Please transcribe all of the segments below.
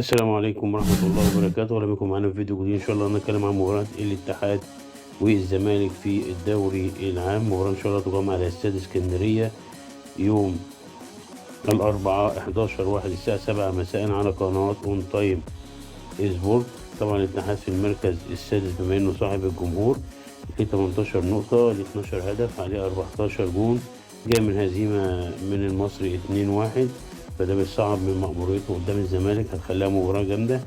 السلام عليكم ورحمة الله وبركاته، أهلا بكم معانا في فيديو جديد. إن شاء الله هنتكلم عن مباراة الاتحاد والزمالك في الدوري العام. مباراة إن شاء الله تقام على استاد اسكندرية يوم الأربعاء 11/1 الساعة 7 مساء على قناة أون تايم سبورت. طبعا الاتحاد في المركز السادس بما إنه صاحب الجمهور، في 18 نقطة، ل 12 هدف، عليه 14 جون، جاء من هزيمة من المصري 2-1، فده بيصعب من مأموريته قدام الزمالك، هتخليها مباراة جامدة.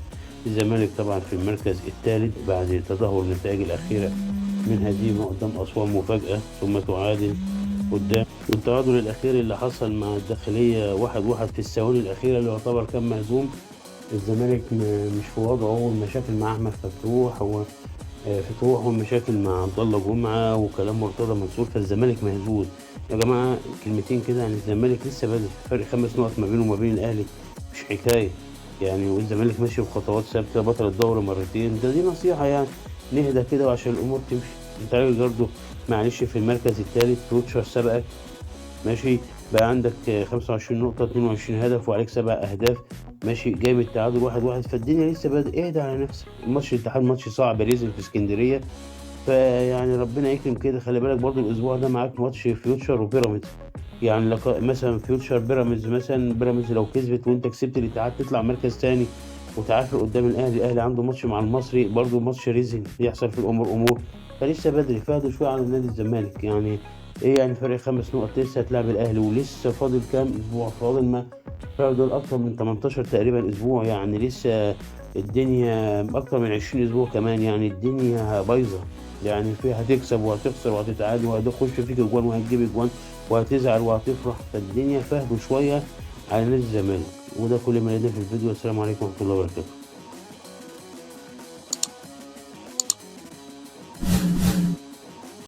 الزمالك طبعا في المركز الثالث بعد تدهور النتائج الأخيرة من هزيمة قدام أسوان مفاجأة، ثم تعادل قدام، والتعادل الأخير اللي حصل مع الداخلية 1-1 في الثواني الأخيرة اللي يعتبر كان مهزوم. الزمالك مش في وضعه، والمشاكل مع أحمد فتوح والمشاكل مع عبد الله جمعة وكلام مرتضى منصور، فالزمالك مهزوز. يا جماعة كلمتين كده عن الزمالك، لسه بادئ، فرق 5 نقط ما بينه وما بين الأهلي، مش حكاية يعني. والزمالك ماشي بخطوات ثابتة، بطل الدوري مرتين، دي نصيحة يعني. نهدى كده وعشان الأمور تمشي. أنت راجل برضه معلش في المركز الثالث، فيوتشر سبقك ماشي، بقى عندك 25 نقطة، 22 هدف، وعليك 7 أهداف ماشي، جاي من التعادل 1-1، فالدنيا لسه بادئ. اهدى على نفسك، الماتش الاتحاد ماتش صعب، ريزل في اسكندرية، فيعني ربنا يكرم كده. خلي بالك برضو الأسبوع ده معاك ماتش فيوتشر وبيراميدز، يعني مثلا فيوتشر بيراميدز، مثلا بيراميدز لو كسبت وأنت كسبت الاتحاد تطلع مركز تاني وتعافر قدام الأهلي. الأهلي عنده ماتش مع المصري برضو، ماتش ريزل، يحصل في الأمور أمور، فلسه بدري، فهدوا شوية على نادي الزمالك يعني. ايه يعني فرق 5 نقط، لسه هتلعب الاهلي، ولسه فاضل كام اسبوع، فاضل ما دول اكتر من 18 تقريبا اسبوع، يعني لسه الدنيا اكتر من 20 اسبوع كمان، يعني الدنيا بايظه، يعني في هتكسب وهتخسر وهتتعادل وهتخش فيك اجوان وهتجيب اجوان وهتزعل وهتفرح، فالدنيا فهدوا شويه على نادي الزمالك. وده كل ما لدينا في الفيديو، والسلام عليكم ورحمه الله وبركاته.